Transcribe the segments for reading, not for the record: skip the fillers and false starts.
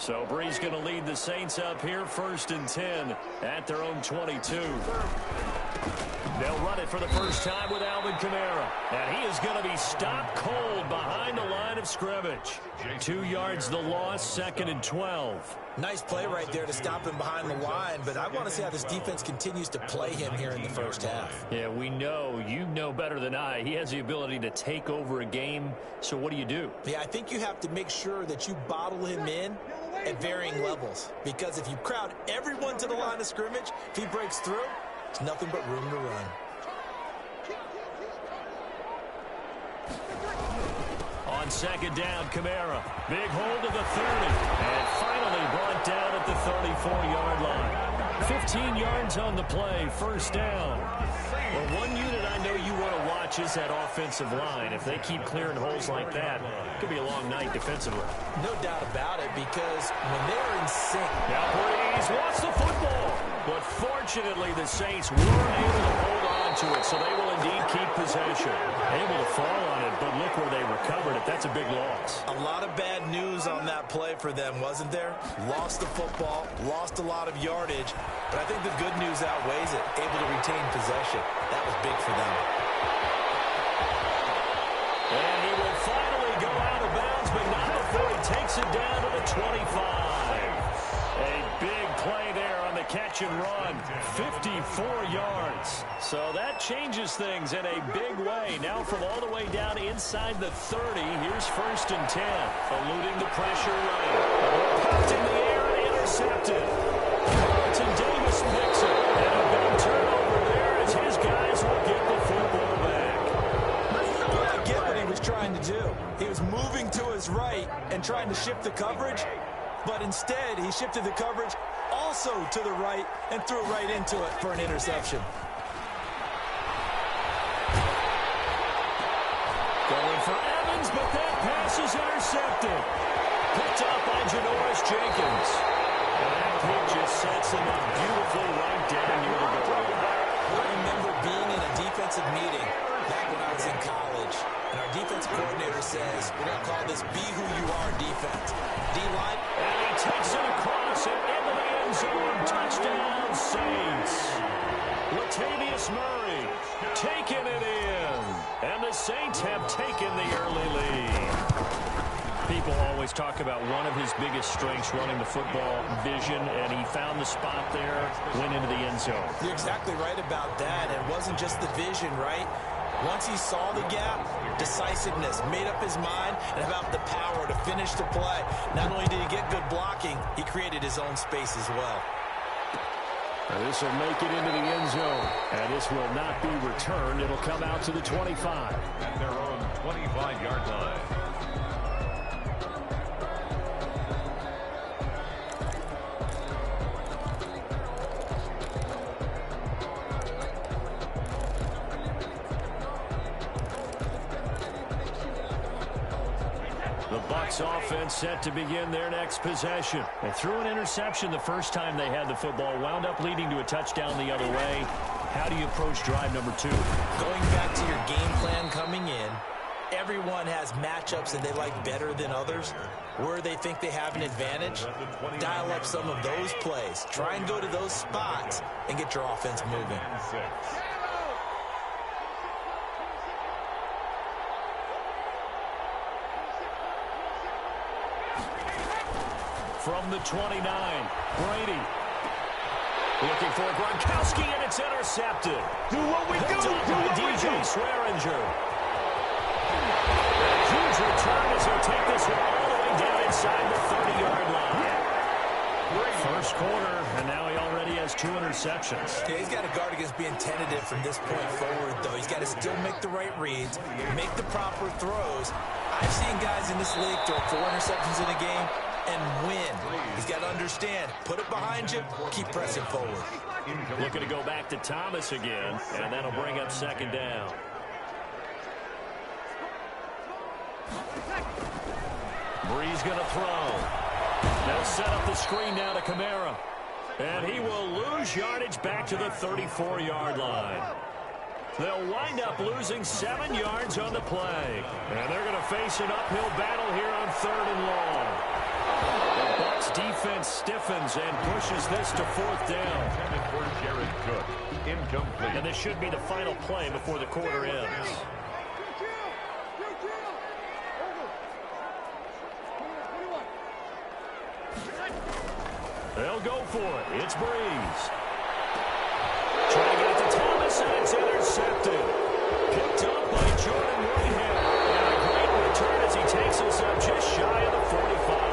So Bree's going to lead the Saints up here, 1st and 10 at their own 22. They'll run it for the first time with Alvin Kamara. And he is going to be stopped cold behind the line of scrimmage. 2 yards the loss, 2nd and 12. Nice play right there to stop him behind the line, but I want to see how this defense continues to play him here in the first half. Yeah, we know, you know better than I, he has the ability to take over a game. So what do? Yeah, I think you have to make sure that you bottle him in at varying levels, because if you crowd everyone to the line of scrimmage, if he breaks through, it's nothing but room to run. On 2nd down, Kamara. Big hold of the 30. And finally brought down at the 34-yard line. 15 yards on the play, 1st down. Well, one unit I know you want to watch is that offensive line. If they keep clearing holes like that, it could be a long night defensively. No doubt about it, because when they're in sync. Now Breeze wants the football. But fortunately, the Saints were able to hold on to it, so they will indeed keep possession. Able to fall on it, but look where they recovered it. That's a big loss. A lot of bad news on that play for them, wasn't there? Lost the football, lost a lot of yardage, but I think the good news outweighs it. Able to retain possession. That was big for them. And he will finally go out of bounds, but not before he takes it down to the 25. A big play there on the catch and run. 54 yards. So that changes things in a big way. Now from all the way down inside the 30, here's 1st and 10. Eluding the pressure right. The ball popped in the air and intercepted. Carlton Davis picks it. And a big turnover there as his guys will get the football back. Yeah, I get what he was trying to do. He was moving to his right and trying to shift the coverage. But instead, he shifted the coverage also to the right and threw right into it for an interception. Going for Evans, but that pass is intercepted. Picked up by Janoris Jenkins. And that pitch just sets him up beautifully right down near the goal. I remember being in a defensive meeting back when I was in college, and our defensive coordinator says, we're going to call this Be Who You Are defense. D-line. And he takes it across and into the end zone. Touchdown, Saints. Latavius Murray taking it in. And the Saints have taken the early lead. People always talk about one of his biggest strengths running the football, vision, and he found the spot there, went into the end zone. You're exactly right about that. It wasn't just the vision, right? Once he saw the gap, decisiveness, made up his mind, and about the power to finish the play. Not only did he get good blocking, he created his own space as well. This will make it into the end zone, and this will not be returned. It'll come out to the 25. At their own 25-yard line. Offense set to begin their next possession. They threw an interception the first time they had the football, wound up leading to a touchdown the other way. How do you approach drive number 2? Going back to your game plan coming in, everyone has matchups that they like better than others. Where they think they have an advantage, dial up some of those plays. Try and go to those spots and get your offense moving. From the 29, Brady. Looking for Gronkowski, and it's intercepted. Do what we do. DJ Swearinger. Huge return as he'll take this one all the way down inside the 30-yard line. First quarter, and now he already has 2 interceptions. Yeah, he's got to guard against being tentative from this point forward, though. He's got to still make the right reads, make the proper throws. I've seen guys in this league throw 4 interceptions in a game and win. He's got to understand, put it behind you, keep pressing forward. Looking to go back to Thomas again, and that'll bring up 2nd down. Bree's going to throw. They'll set up the screen now to Kamara. And he will lose yardage back to the 34-yard line. They'll wind up losing 7 yards on the play. And they're going to face an uphill battle here on 3rd and long. The Bucs This defense stiffens and pushes this to fourth down. Intended for Jared Cook. Incomplete. And this should be the final play before the quarter ends. They'll go for it. It's Breeze. Trying to get it to Thomas, and it's intercepted. Picked up by Jordan Whitehead. And a great return as he takes us up just shy of the 45.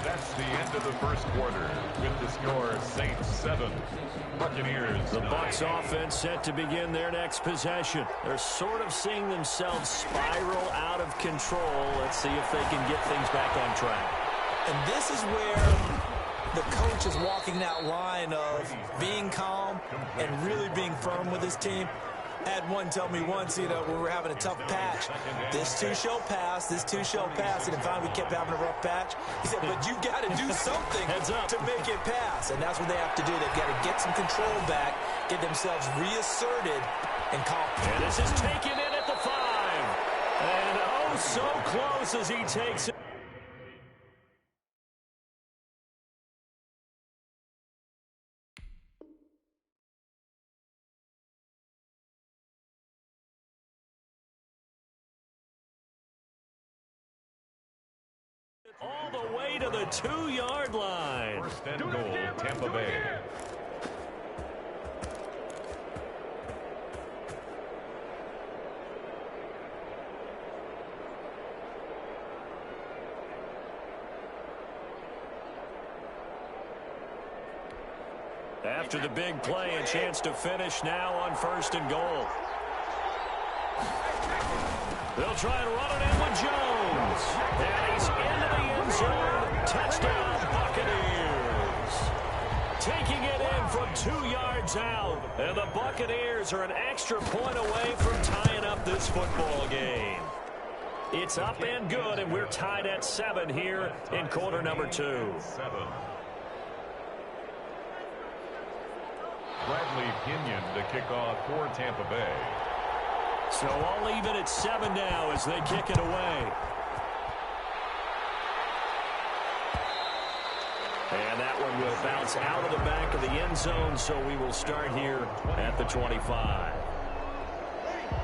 That's the end of the first quarter with the score Saints 7, Buccaneers. The Bucs offense set to begin their next possession. They're sort of seeing themselves spiral out of control. Let's see if they can get things back on track. And this is where the coach is walking that line of being calm and really being firm with his team. I had one tell me once, when we were having a tough patch, this too shall pass, this too shall pass. And finally we kept having a rough patch. He said, but you got to do something to make it pass. And that's what they have to do. They've got to get some control back, get themselves reasserted, and confident. And this is taken in at the 5. And oh, so close as he takes it. All the way to the 2-yard line. First and goal, Tampa Bay. After the big play, a chance to finish now on first and goal. They'll try and run it in with Jones. And he's into the end zone. Touchdown, Buccaneers. Taking it in from 2 yards out. And the Buccaneers are an extra point away from tying up this football game. It's up and good, and we're tied at 7 here in quarter number 2. 7. Bradley Pinion to kick off for Tampa Bay. So I'll leave it at 7 now as they kick it away. And that one will bounce out of the back of the end zone, so we will start here at the 25.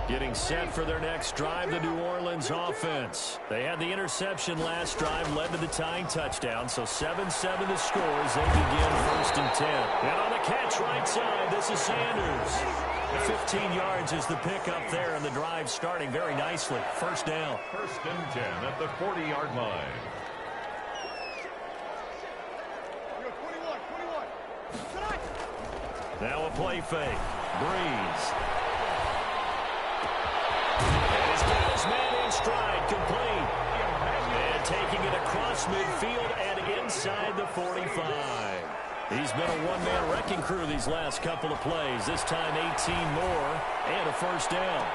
Getting set for their next drive, the New Orleans offense. They had the interception last drive, led to the tying touchdown, so 7-7 the score as they begin first and 10. And on the catch right side, this is Sanders. 15 yards is the pickup there, and the drive starting very nicely. First down. First and 10 at the 40-yard line. Now a play fake. Breeze. And he's got his man in stride, complete. And taking it across midfield and inside the 45. He's been a one-man wrecking crew these last couple of plays. This time 18 more and a first down.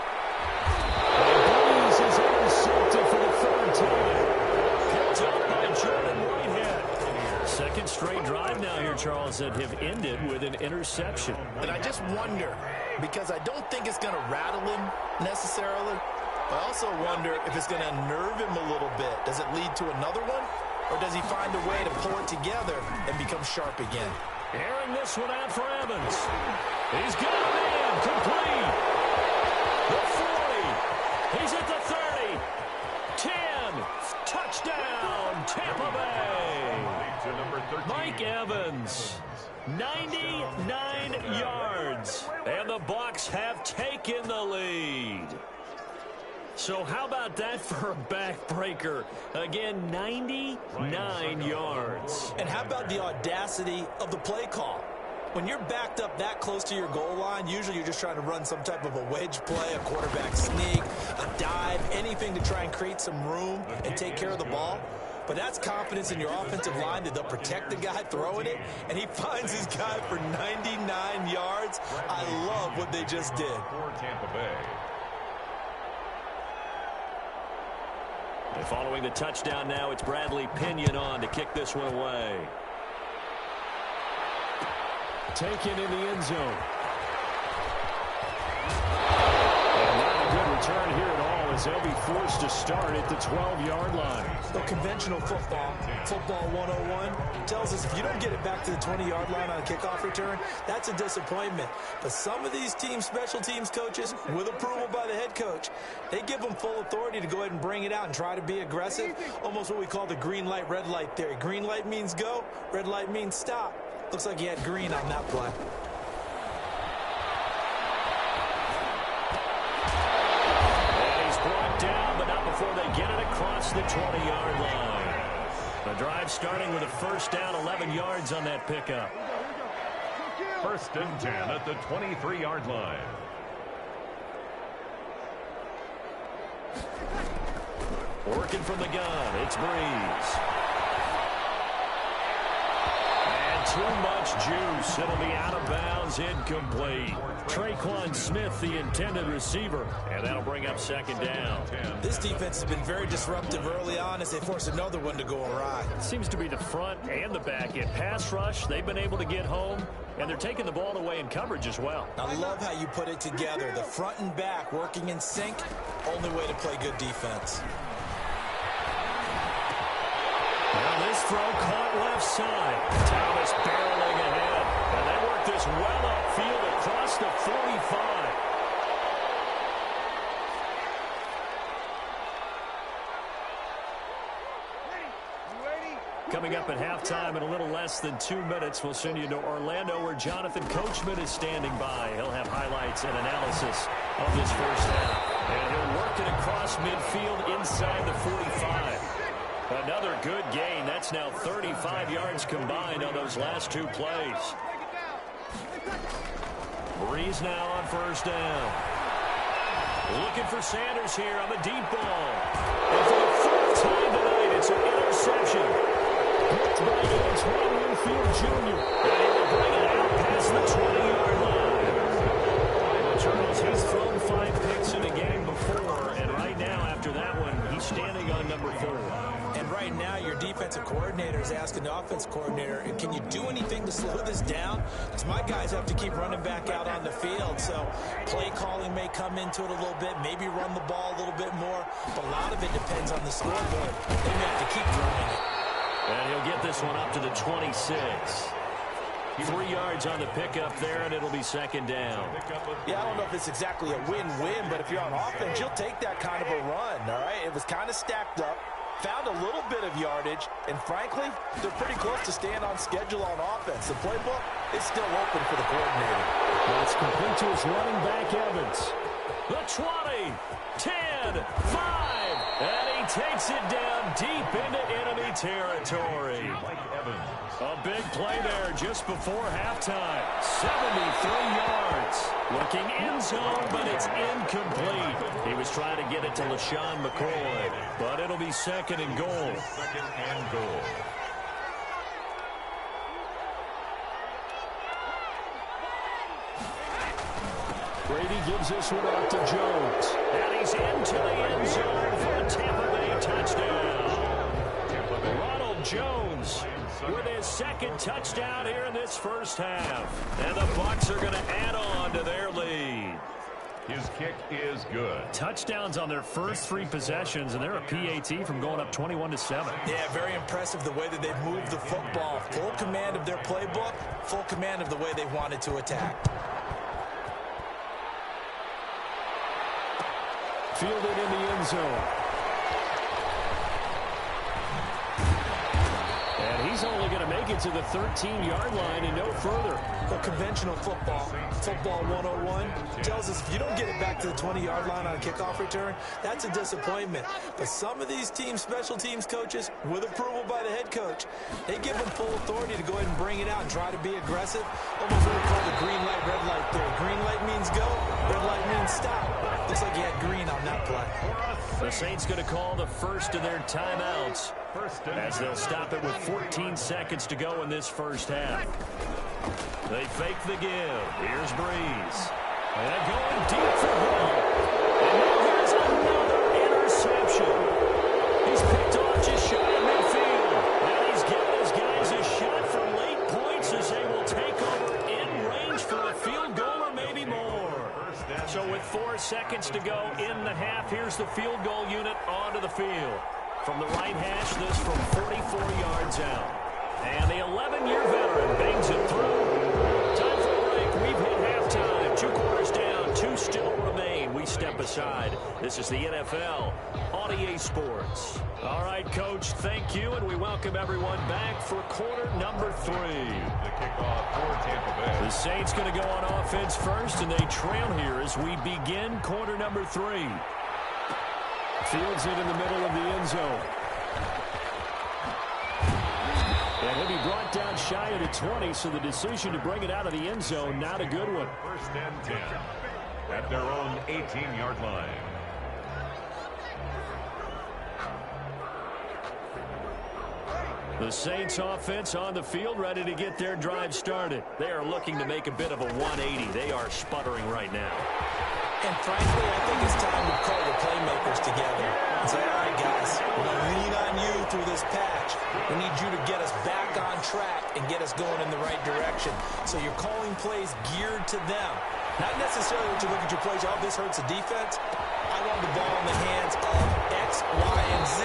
And Breeze is intercepted for the 3rd time. Picked up by Jordan Whitehead. Second straight drive now here, Charles, that have ended with an interception. And I just wonder, because I don't think it's going to rattle him necessarily, I also wonder if it's going to unnerve him a little bit. Does it lead to another one? Or does he find a way to pull it together and become sharp again? Airing this one out for Evans. He's got a man complete. The 40. He's at the 30. 10. Touchdown, Tampa Bay. To number 13. Mike Evans. 99 yards. And the Bucs have taken the lead. So how about that for a backbreaker? Again, 99 yards. And how about the audacity of the play call? When you're backed up that close to your goal line, usually you're just trying to run some type of a wedge play, a quarterback sneak, a dive, anything to try and create some room and take care of the ball. But that's confidence in your offensive line that they'll protect the guy throwing it, and he finds his guy for 99 yards. I love what they just did. For Tampa Bay. And following the touchdown now, it's Bradley Pinion on to kick this one away. Taken in the end zone. And not a good return here at all as they'll be forced to start at the 12-yard line. So conventional football 101, tells us if you don't get it back to the 20-yard line on a kickoff return, that's a disappointment. But some of these teams, special teams coaches, with approval by the head coach, they give them full authority to go ahead and bring it out and try to be aggressive, almost what we call the green light, red light theory. Green light means go, red light means stop. Looks like he had green on that play. Down, but not before they get it across the 20-yard line. The drive starting with a first down, 11 yards on that pickup. First and 10 at the 23-yard line. Working from the gun, it's Breeze. And too much juice. It'll be out of bounds, incomplete. Traquan Smith, the intended receiver, and that'll bring up second down. This defense has been very disruptive early on as they force another one to go awry. Seems to be the front and the back end. Pass rush, they've been able to get home, and they're taking the ball away in coverage as well. I love how you put it together. The front and back working in sync, only way to play good defense. Now this throw caught left side. Thomas barreling ahead. And they work this well upfield across the 45. Coming up at halftime in a little less than 2 minutes, we'll send you to Orlando where Jonathan Coachman is standing by. He'll have highlights and analysis of this first half. And he'll work it across midfield inside the 45. Another good gain. That's now 35 yards combined on those last two plays. Breeze now on first down. Looking for Sanders here on the deep ball. And for the fourth time tonight, it's an interception. Blocked by Antoine Winfield Jr. And he will bring it out past the 20-yard line. Charles, he's thrown 5 picks in a game before, and right now after that one, he's standing on number 4. And right now, your defensive coordinator is asking the offense coordinator, can you do anything to slow this down? Because my guys have to keep running back out on the field. So play calling may come into it a little bit, maybe run the ball a little bit more. But a lot of it depends on the scoreboard. They may have to keep running it. And he'll get this one up to the 26. 3 yards on the pickup there, and it'll be second down. Yeah, I don't know if it's exactly a win-win, but if you're on offense, you'll take that kind of a run, all right? It was kind of stacked up. Found a little bit of yardage, and frankly, they're pretty close to staying on schedule on offense. The playbook is still open for the coordinator. That's complete to his running back, Evans. The 20, 10, 5, and he takes it down deep into enemy territory. A big play there just before halftime. 73 yards. Looking end zone, but it's incomplete. He was trying to get it to LaShawn McCoy, but it'll be second and goal. Second and goal. Brady gives this one out to Jones. And he's into the end zone for a Tampa Bay touchdown. Ronald Jones with his second touchdown here in this first half. And the Bucs are going to add on to their lead. His kick is good. Touchdowns on their first 3 possessions, and they're a PAT from going up 21-7. Yeah, very impressive the way that they've moved the football. Full command of their playbook, full command of the way they wanted to attack. Fielded in the end zone. And he's only going to make it to the 13-yard line and no further. The conventional football 101, tells us if you don't get it back to the 20-yard line on a kickoff return, that's a disappointment. But some of these teams, special teams coaches, with approval by the head coach, they give them full authority to go ahead and bring it out and try to be aggressive, almost what we call the green light, red light theory. Green light means go, red light means stop. Looks like he had green on that play. The Saints going to call the first of their timeouts as they'll stop it with 14 seconds to go in this first half. They fake the give. Here's Breeze. And going deep for goal. And now here's another interception. He's picked off just shy of midfield. And he's giving his guys a shot for late points as they will take over in range for a field goal or maybe more. So with 4 seconds to go in the half. Here's the field goal unit onto the field. From the right hash, this from 44 yards out. And the 11-year veteran bangs it through. Time for a break. We've hit halftime. 2 quarters down, 2 still remain. We step aside. This is the NFL on EA Sports. All right, Coach, thank you, and we welcome everyone back for quarter number 3. The kickoff for Tampa Bay. The Saints going to go on offense first, and they trail here as we begin quarter number 3. Fields it in the middle of the end zone. And he'll be brought down shy of the 20, so the decision to bring it out of the end zone, not a good one. First and 10 at their own 18-yard line. The Saints offense on the field, ready to get their drive started. They are looking to make a bit of a 180. They are sputtering right now. And frankly, I think it's time to call the playmakers together and say, all right, guys, we're going to lean on you through this patch. We need you to get us back on track and get us going in the right direction. So you're calling plays geared to them. Not necessarily that you look at your plays, oh, this hurts the defense. I want the ball in the hands of X, Y, and Z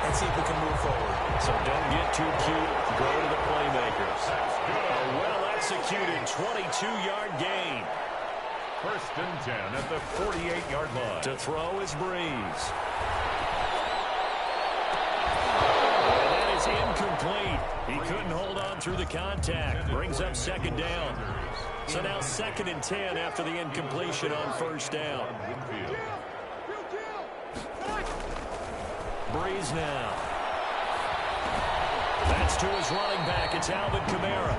and see if we can move forward. So don't get too cute. Go to the playmakers. A well-executed 22-yard gain. First and 10 at the 48-yard line. To throw is Breeze. Incomplete. He couldn't hold on through the contact. Brings up second down. So now 2nd and 10 after the incompletion on first down. Breeze now. That's to his running back. It's Alvin Kamara.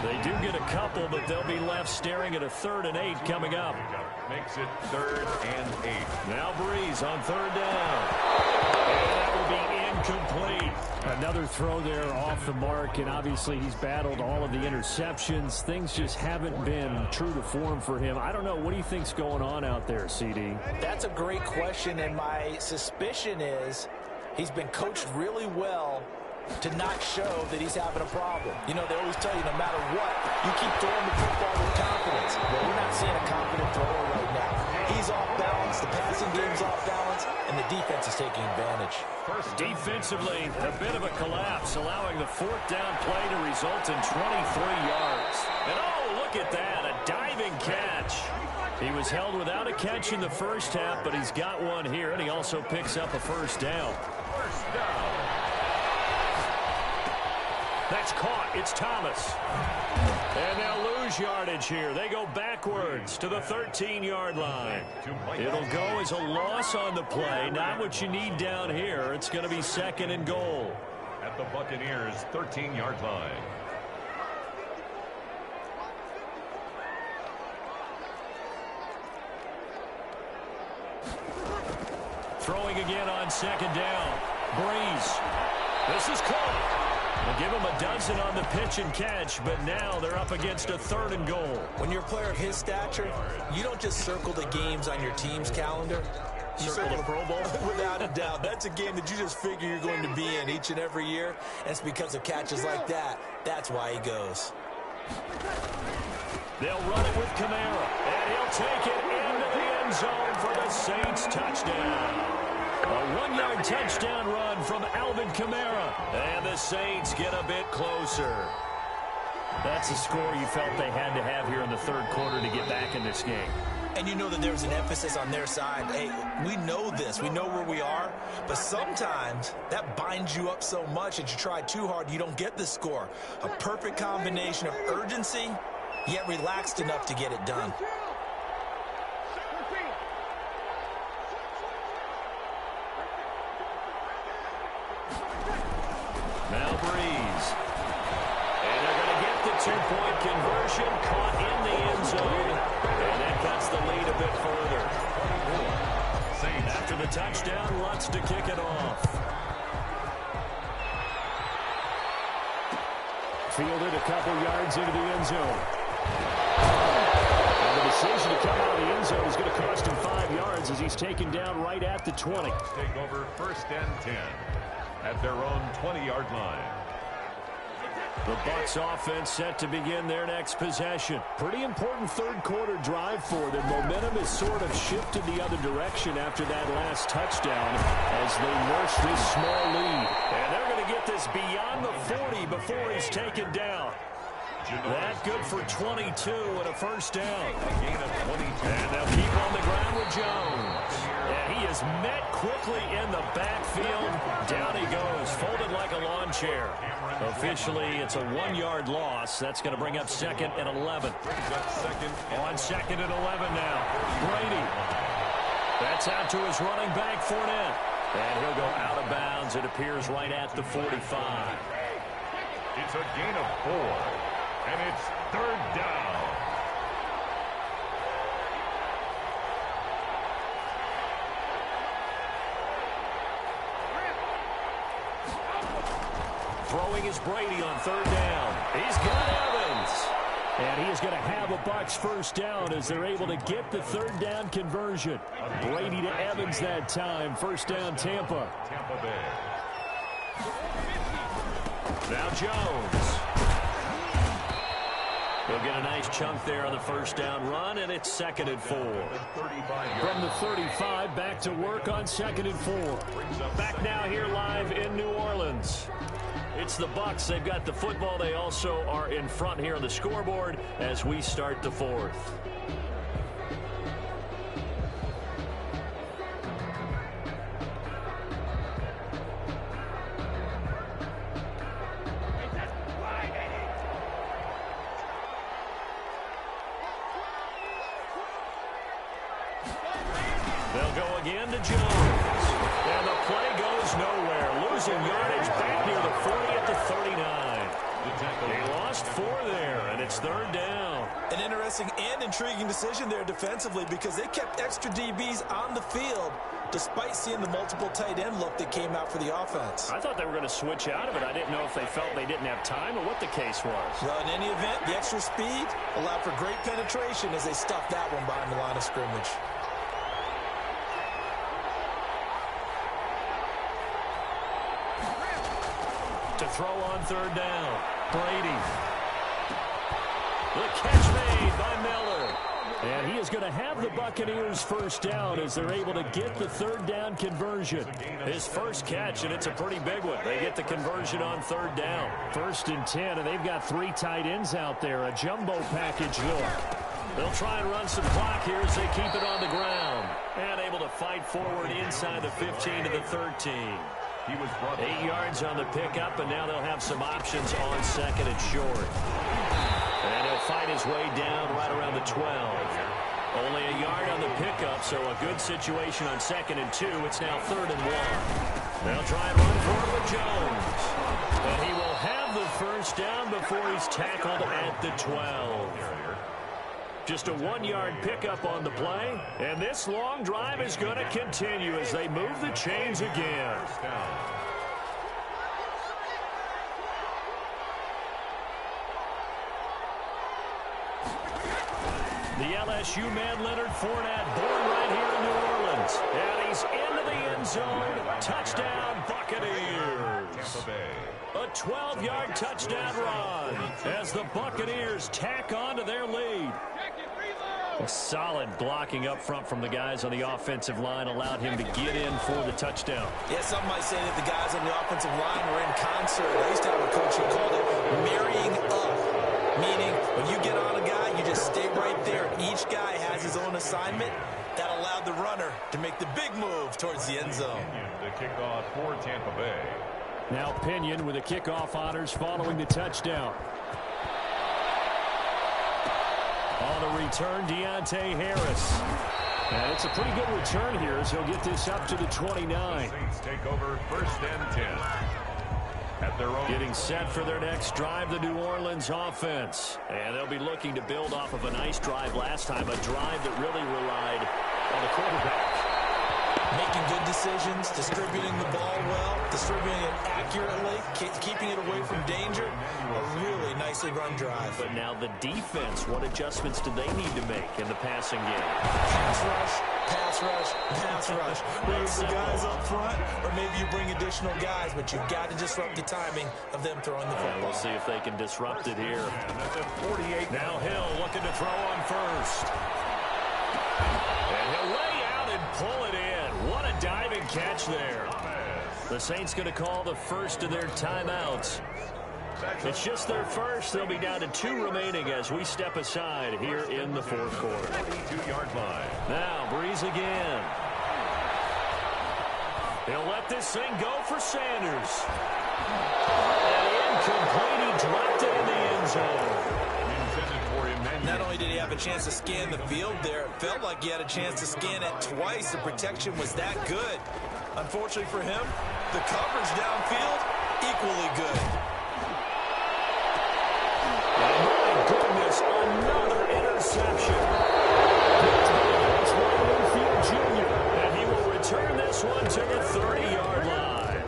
They do get a couple, but they'll be left staring at a 3rd and 8 coming up. Makes it 3rd and 8. Now Breeze on 3rd down. And that will be incomplete. Another throw there off the mark, and obviously he's battled all of the interceptions. Things just haven't been true to form for him. I don't know. What do you think's going on out there, CD? That's a great question, and my suspicion is he's been coached really well to not show that he's having a problem. You know, they always tell you no matter what, you keep throwing the football with confidence. Well, we're not seeing a confident thrower right now. He's off balance, the passing game's off balance, and the defense is taking advantage. Defensively, a bit of a collapse, allowing the 4th down play to result in 23 yards. And oh, look at that, a diving catch. He was held without a catch in the first half, but he's got one here, and he also picks up a first down. First down. That's caught. It's Thomas. And they'll lose yardage here. They go backwards to the 13-yard line. It'll go as a loss on the play. Not what you need down here. It's going to be 2nd and goal. At the Buccaneers' 13-yard line. Throwing again on 2nd down. Breeze. This is caught. They'll give him a dozen on the pitch and catch, but now they're up against a 3rd and goal. When you're a player of his stature, you don't just circle the games on your team's calendar. You Circle the Pro Bowl? Without a doubt. That's a game that you just figure you're going to be in each and every year. And it's because of catches like that. That's why he goes. They'll run it with Kamara, and he'll take it into the end zone for the Saints touchdown. A 1-yard touchdown run from Alvin Kamara. And the Saints get a bit closer. That's a score you felt they had to have here in the 3rd quarter to get back in this game. And you know that there's an emphasis on their side. Hey, we know this. We know where we are. But sometimes that binds you up so much that you try too hard, you don't get the score. A perfect combination of urgency, yet relaxed enough to get it done. Now Breeze. And they're going to get the 2-point conversion, caught in the end zone. And that cuts the lead a bit further. After the touchdown, Lutz to kick it off. Fielded a couple yards into the end zone. And the decision to come out of the end zone is going to cost him 5 yards as he's taken down right at the 20. Take over 1st and 10 at their own 20-yard line. The Bucs offense set to begin their next possession. Pretty important third quarter drive for them. Momentum has sort of shifted the other direction after that last touchdown as they nurse this small lead. And they're going to get this beyond the 40 before he's taken down. That good for 22 and a first down. And they'll keep on the ground with Jones. And he is met quickly in the backfield. Down he goes, folded like a lawn chair. Officially, it's a 1-yard loss. That's going to bring up 2nd and 11. On 2nd and 11 now. Brady. That's out to his running back, Fournette. And he'll go out of bounds, it appears, right at the 45. It's a gain of 4. And it's 3rd down. Throwing is Brady on 3rd down. He's got Evans. And he is going to have a Bucs first down as they're able to get the 3rd down conversion. Brady to Evans that time. First down, Tampa. Tampa Bay. Now Jones. He'll get a nice chunk there on the first down run, and it's 2nd and 4. From the 35, back to work on 2nd and 4. Back now here live in New Orleans. It's the Bucs. They've got the football. They also are in front here on the scoreboard as we start the 4th. They'll go again to Jones. And the play goes nowhere. Losing yardage back near the 40 at the 39. He lost 4 there, and it's 3rd down. An interesting and intriguing decision there defensively because they kept extra DBs on the field despite seeing the multiple tight end look that came out for the offense. I thought they were going to switch out of it. I didn't know if they felt they didn't have time or what the case was. Well, in any event, the extra speed allowed for great penetration as they stuffed that one behind the line of scrimmage. To throw on 3rd down. Brady. The catch made by Miller. And he is going to have the Buccaneers first down as they're able to get the 3rd down conversion. His first catch, and it's a pretty big one. They get the conversion on 3rd down. 1st and 10, and they've got 3 tight ends out there. A jumbo package look. They'll try and run some clock here as they keep it on the ground. And able to fight forward inside the 15 to the 13. He was 8 yards on the pickup, and now they'll have some options on 2nd and short. And he'll fight his way down right around the 12. Only a yard on the pickup, so a good situation on 2nd and 2. It's now 3rd and 1. They'll try and run for it with Jones. And he will have the first down before he's tackled at the 12. Just a 1-yard pickup on the play. And this long drive is going to continue as they move the chains again. The LSU man, Leonard Fournette, born right here in New Orleans. And he's into the end zone. Touchdown, Buccaneers. A 12-yard touchdown run as the Buccaneers tack on to their lead. A solid blocking up front from the guys on the offensive line allowed him to get in for the touchdown. Yeah, some might say that the guys on the offensive line were in concert. I used to have a coach who called it marrying up, meaning when you get on a guy, you just stay right there. Each guy has his own assignment. That allowed the runner to make the big move towards the end zone. The kickoff for Tampa Bay. Now Pinion with the kickoff honors following the touchdown. On the return, Deontay Harris. And it's a pretty good return here as he'll get this up to the 29. Saints take over 1st and 10. At their own. Getting set for their next drive, the New Orleans offense. And they'll be looking to build off of a nice drive last time, a drive that really relied on the quarterback. Making good decisions, distributing the ball well, distributing it accurately, keeping it away from danger. A really nicely run drive. But now the defense, what adjustments do they need to make in the passing game? Pass rush, pass rush, pass rush. Whether it's the guys up front or maybe you bring additional guys, but you've got to disrupt the timing of them throwing the football. We'll see if they can disrupt it here. That's at 48. Now Hill looking to throw on first. And he'll lay out and pull it in. What a diving catch there. The Saints going to call the first of their timeouts. It's just their first. They'll be down to 2 remaining as we step aside here in the fourth quarter. 22-yard line. Now Breeze again. He'll let this thing go for Sanders. And incomplete. He dropped it in the end zone. Intended for him. Not only did he have a chance to scan the field there, it felt like he had a chance to scan it twice. The protection was that good. Unfortunately for him, the coverage downfield, equally good. My goodness, another interception. And he will return this one to the 30-yard line.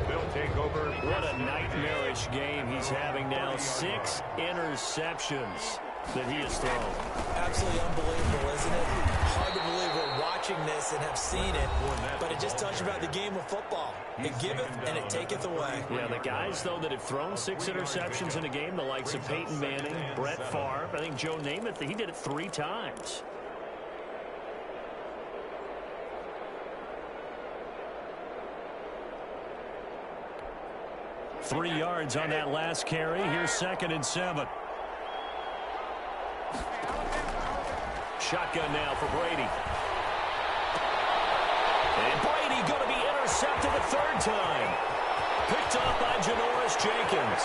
They'll take over. What a nightmarish game he's having now. 6 interceptions that he has thrown. Absolutely unbelievable, isn't it? Hard to believe we're watching this and have seen it, but it just tells you about the game of football. It giveth and it taketh away. Yeah, the guys, though, that have thrown 6 interceptions in a game, the likes of Peyton Manning, Brett Favre, I think Joe Namath, he did it 3 times. Three yards on that last carry. Here's 2nd and 7. Shotgun now for Brady. And Brady going to be intercepted a 3rd time. Picked up by Janoris Jenkins.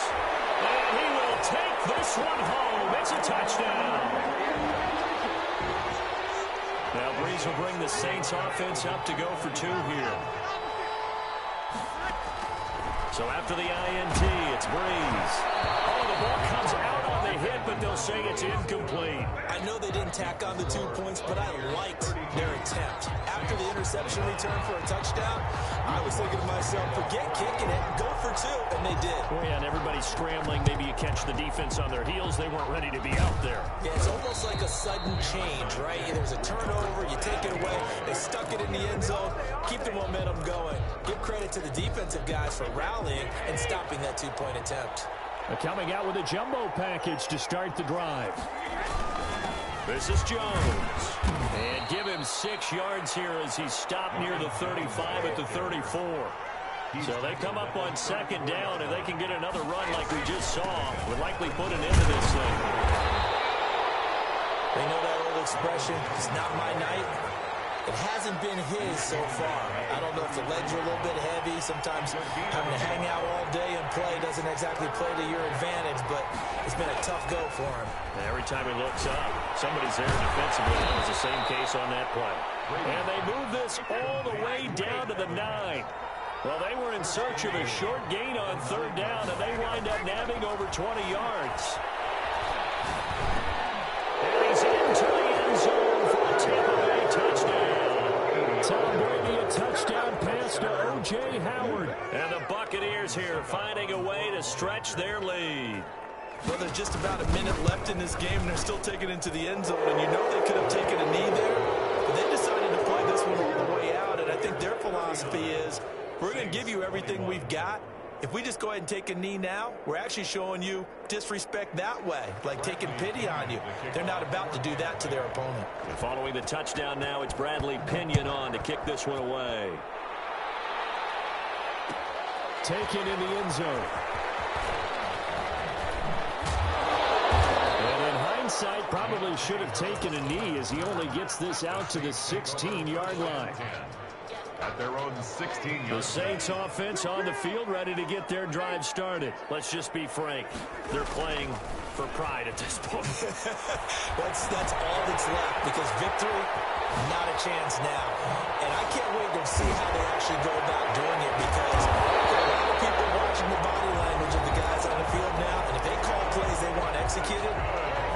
And he will take this one home. It's a touchdown. Now Breeze will bring the Saints offense up to go for 2 here. So after the INT, it's Breeze. Oh, the ball comes out on the hit, but they'll say it's incomplete. I know they didn't tack on the 2 points, but I liked their attempt. After the interception return for a touchdown, I was thinking to myself, forget kicking it, go for 2, and they did. Oh, yeah, and everybody's scrambling. Maybe you catch the defense on their heels. They weren't ready to be out there. Yeah, it's almost like a sudden change, right? There's a turnover, you take it away, they stuck it in the end zone, keep the momentum going. Give credit to the defensive guys for rallying and stopping that 2-point attempt. Coming out with a jumbo package to start the drive. This is Jones. And give him 6 yards here as he's stopped near the 35 at the 34. So they come up on 2nd down, and they can get another run like we just saw. Would likely put an end to this thing. They know that old expression, it's not my night. It hasn't been his so far. I don't know if the legs are a little bit heavy. Sometimes having to hang out all day and play doesn't exactly play to your advantage, but it's been a tough go for him. Every time he looks up, somebody's there defensively. That was the same case on that play. And they move this all the way down to the 9. Well, they were in search of a short gain on 3rd down, and they wind up nabbing over 20 yards. And he's into the end zone for a Tampa Bay touchdown. Tom Brady, a touchdown pass to O.J. Howard. And the Buccaneers here finding a way to stretch their lead. Well, there's just about a minute left in this game, and they're still taking it into the end zone. And you know they could have taken a knee there, but they decided to play this one all the way out. And I think their philosophy is, we're going to give you everything we've got. If we just go ahead and take a knee now, we're actually showing you disrespect that way, like taking pity on you. They're not about to do that to their opponent. And following the touchdown now, it's Bradley Pinion on to kick this one away. Taken in the end zone. And in hindsight, probably should have taken a knee as he only gets this out to the 16-yard line. At their own 16-yard. The Saints offense on the field ready to get their drive started. Let's just be frank. They're playing for pride at this point. That's all that's left, because victory, not a chance now. And I can't wait to see how they actually go about doing it, because there are a lot of people watching the body language of the guys on the field now, and if they call plays they want executed,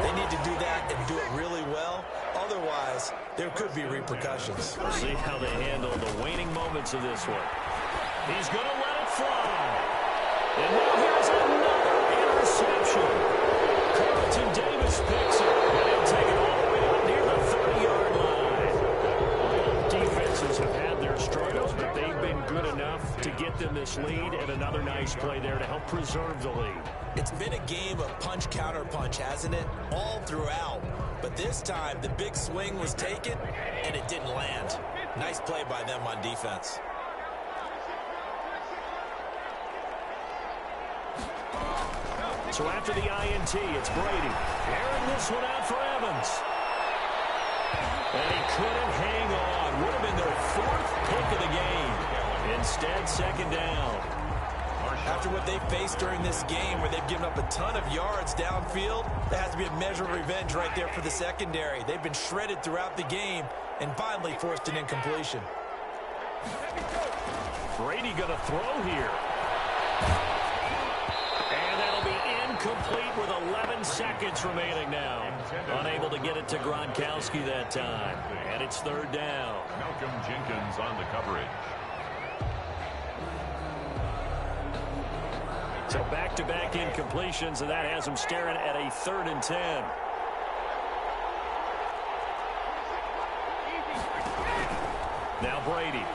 they need to do that and do it really well. Otherwise, there could be repercussions. We'll see how they handle the waning moments of this one. He's going to let it fly. And now here's another interception. Carlton Davis picks it. And he'll take it all the way out near the 30-yard line. get them this lead, and another nice play there to help preserve the lead. It's been a game of punch-counter-punch, hasn't it? All throughout. But this time, the big swing was taken, and it didn't land. Nice play by them on defense. So after the INT, it's Brady. Airing this one out for Evans. And he couldn't hang on. Would have been their fourth pick of the game. Instead, second down. After what they faced during this game where they've given up a ton of yards downfield, there has to be a measure of revenge right there for the secondary. They've been shredded throughout the game and finally forced an incompletion. Brady going to throw here. And that'll be incomplete with 11 seconds remaining now. Unable to get it to Gronkowski that time. And it's third down. Malcolm Jenkins on the coverage. So back-to-back incompletions, and that has him staring at a 3rd and 10. Now Brady.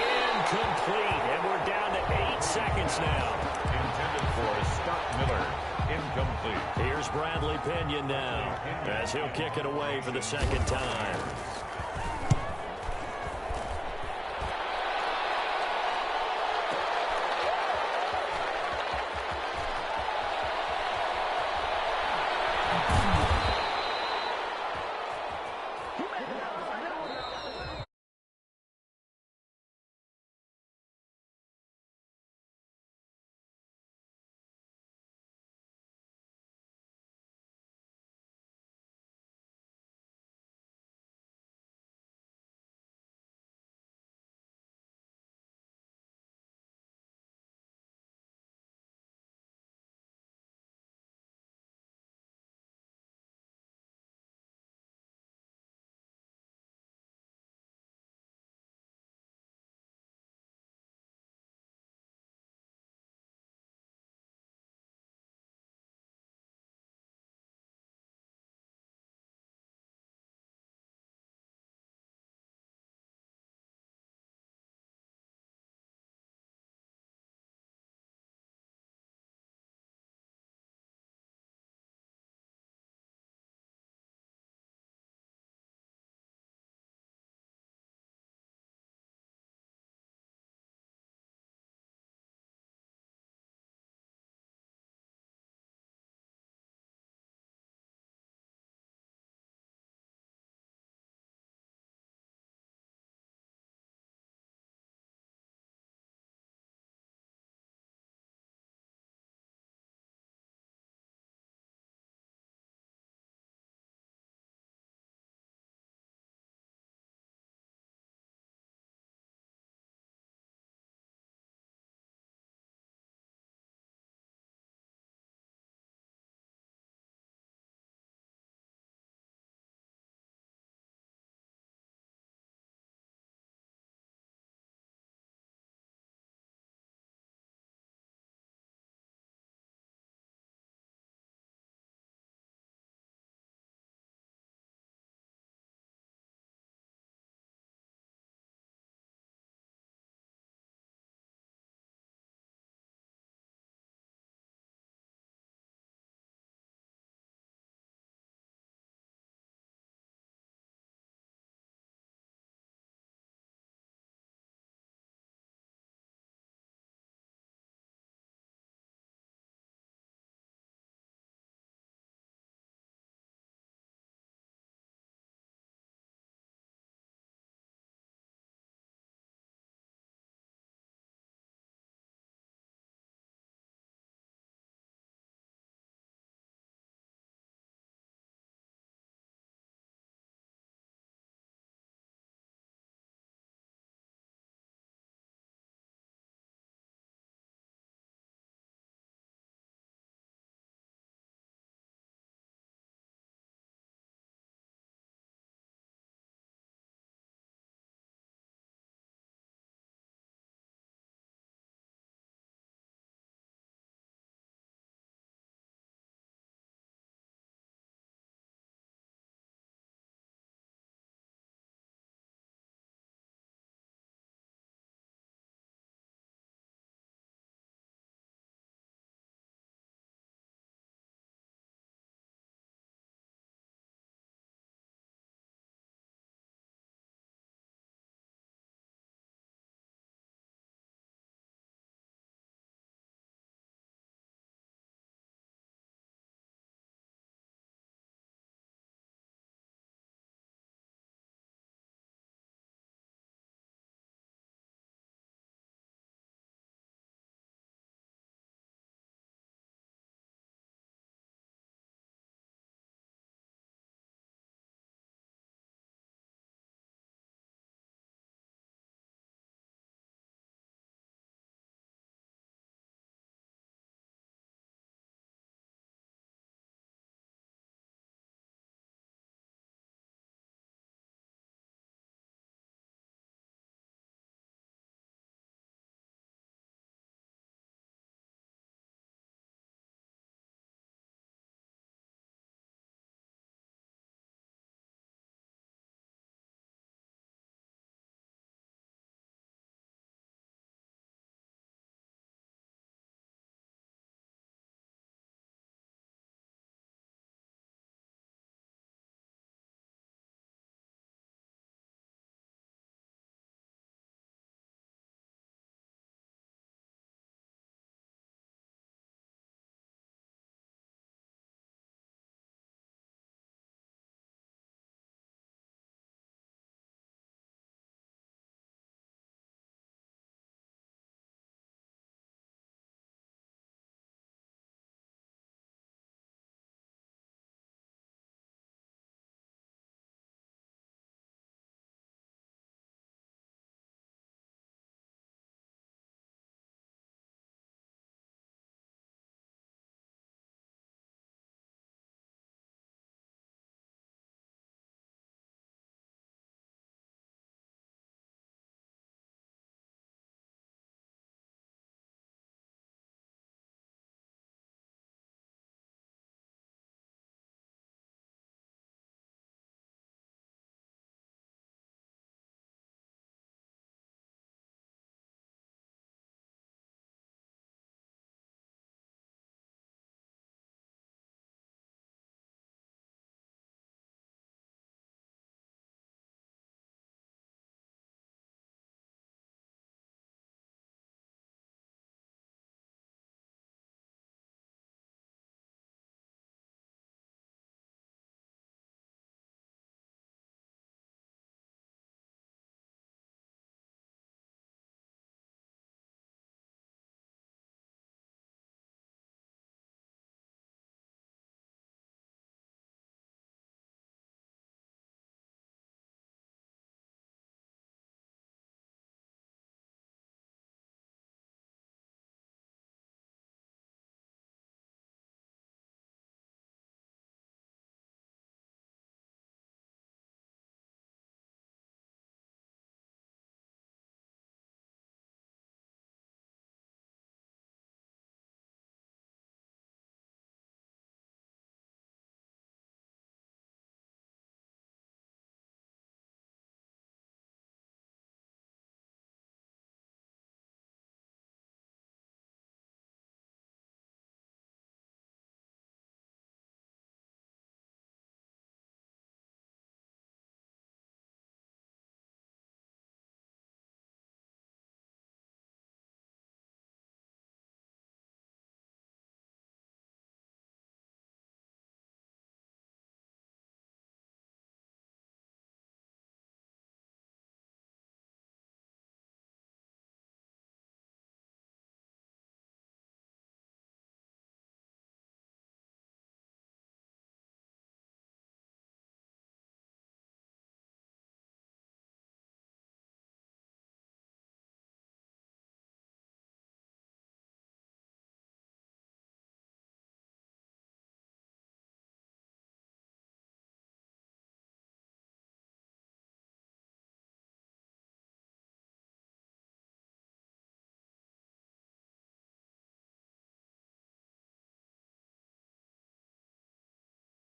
Incomplete, and we're down to 8 seconds now. Intended for Scott Miller. Incomplete. Here's Bradley Pinion now, as he'll kick it away for the second time.